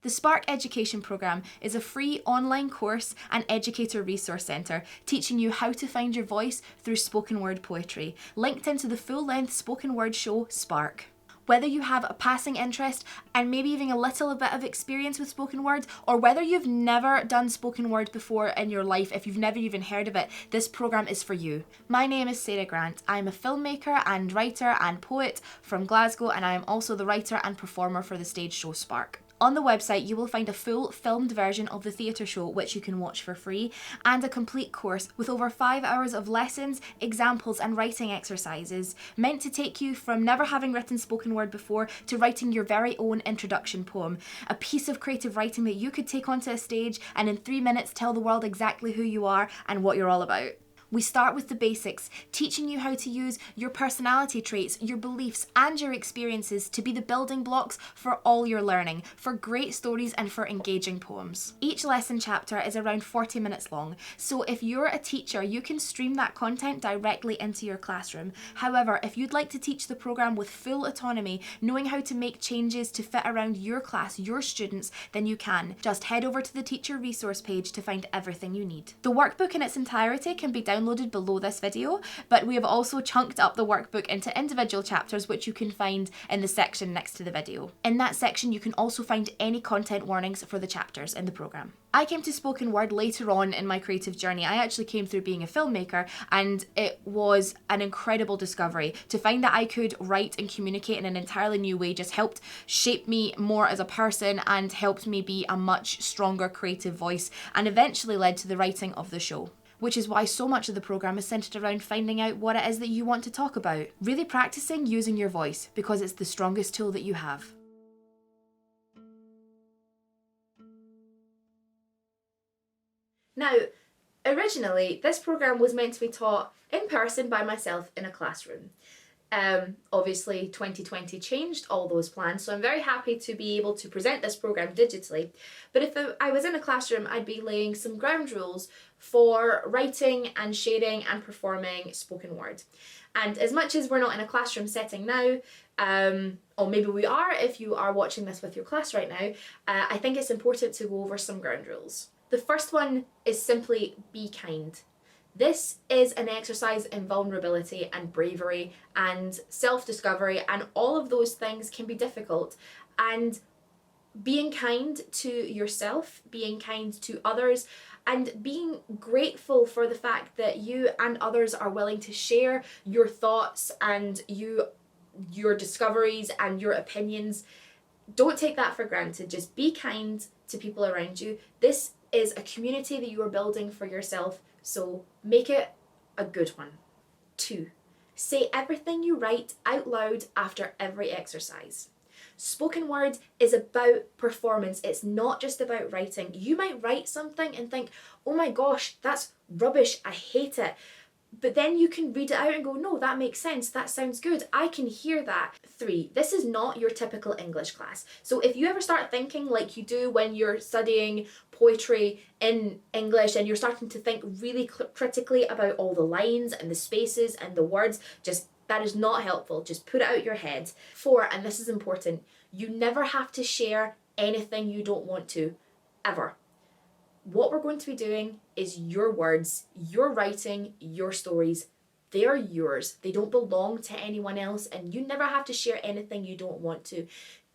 The Spark Education Programme is a free online course and educator resource centre teaching you how to find your voice through spoken word poetry, linked into the full-length spoken word show Spark. Whether you have a passing interest and maybe even a little bit of experience with spoken word, or whether you've never done spoken word before in your life, if you've never even heard of it, this programme is for you. My name is Sarah Grant. I'm a filmmaker and writer and poet from Glasgow, and I am also the writer and performer for the stage show Spark. On the website, you will find a full filmed version of the theatre show, which you can watch for free, and a complete course with over 5 hours of lessons, examples, and writing exercises, meant to take you from never having written spoken word before to writing your very own introduction poem, a piece of creative writing that you could take onto a stage and in 3 minutes tell the world exactly who you are and what you're all about. We start with the basics, teaching you how to use your personality traits, your beliefs, and your experiences to be the building blocks for all your learning, for great stories and for engaging poems. Each lesson chapter is around 40 minutes long, so if you're a teacher, you can stream that content directly into your classroom. However, if you'd like to teach the programme with full autonomy, knowing how to make changes to fit around your class, your students, then you can. Just head over to the teacher resource page to find everything you need. The workbook in its entirety can be downloaded below this video, but we have also chunked up the workbook into individual chapters, which you can find in the section next to the video. In that section, you can also find any content warnings for the chapters in the programme. I came to spoken word later on in my creative journey. I actually came through being a filmmaker, and it was an incredible discovery. To find that I could write and communicate in an entirely new way just helped shape me more as a person and helped me be a much stronger creative voice, and eventually led to the writing of the show. Which is why so much of the programme is centred around finding out what it is that you want to talk about. Really practising using your voice, because it's the strongest tool that you have. Now, originally, this programme was meant to be taught in person by myself in a classroom. Obviously 2020 changed all those plans, so I'm very happy to be able to present this programme digitally. But if I was in a classroom, I'd be laying some ground rules for writing and sharing and performing spoken word. And as much as we're not in a classroom setting now, or maybe we are if you are watching this with your class right now, I think it's important to go over some ground rules. The first one is simply be kind. This is an exercise in vulnerability and bravery and self-discovery, and all of those things can be difficult. And being kind to yourself, being kind to others, and being grateful for the fact that you and others are willing to share your thoughts and your discoveries and your opinions. Don't take that for granted. Just be kind to people around you. This is a community that you are building for yourself, so make it a good one. 2. Say everything you write out loud after every exercise. Spoken word is about performance. It's not just about writing. You might write something and think, oh my gosh, that's rubbish, I hate it. But then you can read it out and go, no, that makes sense, that sounds good, I can hear that. 3, this is not your typical English class. So if you ever start thinking like you do when you're studying poetry in English and you're starting to think really critically about all the lines and the spaces and the words, that is not helpful. Just put it out your head. 4, and this is important, you never have to share anything you don't want to, ever. What we're going to be doing is your words, your writing, your stories. They are yours. They don't belong to anyone else, and you never have to share anything you don't want to.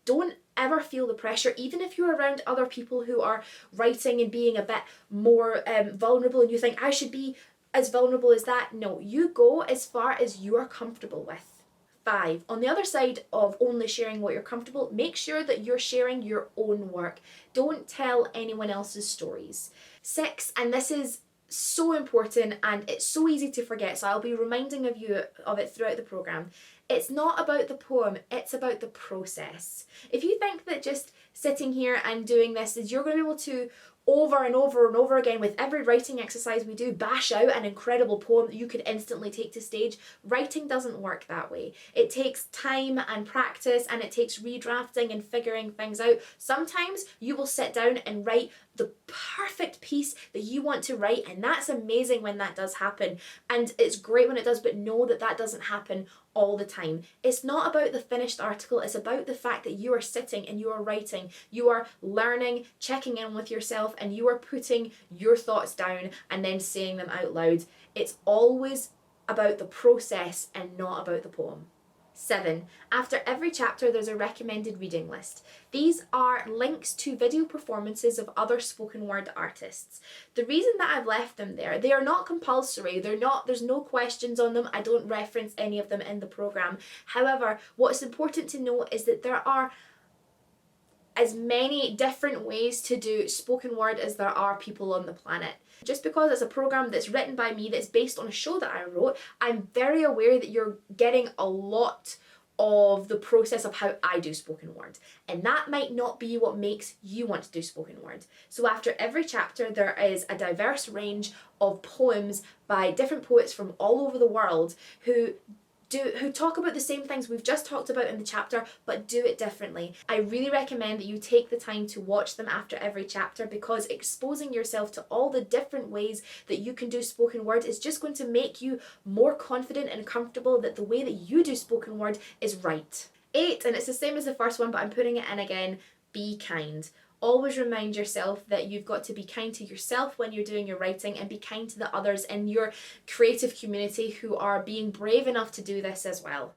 Don't ever feel the pressure, even if you're around other people who are writing and being a bit more vulnerable, and you think, I should be as vulnerable as that. No, you go as far as you are comfortable with. 5, on the other side of only sharing what you're comfortable, make sure that you're sharing your own work. Don't tell anyone else's stories. 6, and this is so important and it's so easy to forget, so I'll be reminding you of it throughout the programme. It's not about the poem, it's about the process. If you think that just sitting here and doing this is you're going to be able to over and over and over again with every writing exercise we do bash out an incredible poem that you could instantly take to stage, writing doesn't work that way. It takes time and practice, and it takes redrafting and figuring things out. Sometimes you will sit down and write the perfect piece that you want to write, and that's amazing when that does happen, and it's great when it does, but know that that doesn't happen all the time. It's not about the finished article, it's about the fact that you are sitting and you are writing, you are learning, checking in with yourself, and you are putting your thoughts down and then saying them out loud. It's always about the process and not about the poem. 7. After every chapter, there's a recommended reading list. These are links to video performances of other spoken word artists. The reason that I've left them there, they are not compulsory, there's no questions on them, I don't reference any of them in the programme. However, what's important to note is that there are as many different ways to do spoken word as there are people on the planet. Just because it's a programme that's written by me, that's based on a show that I wrote, I'm very aware that you're getting a lot of the process of how I do spoken word, and that might not be what makes you want to do spoken word. So after every chapter, there is a diverse range of poems by different poets from all over the world who talk about the same things we've just talked about in the chapter, but do it differently. I really recommend that you take the time to watch them after every chapter, because exposing yourself to all the different ways that you can do spoken word is just going to make you more confident and comfortable that the way that you do spoken word is right. 8, and it's the same as the first one, but I'm putting it in again, be kind. Always remind yourself that you've got to be kind to yourself when you're doing your writing, and be kind to the others in your creative community who are being brave enough to do this as well.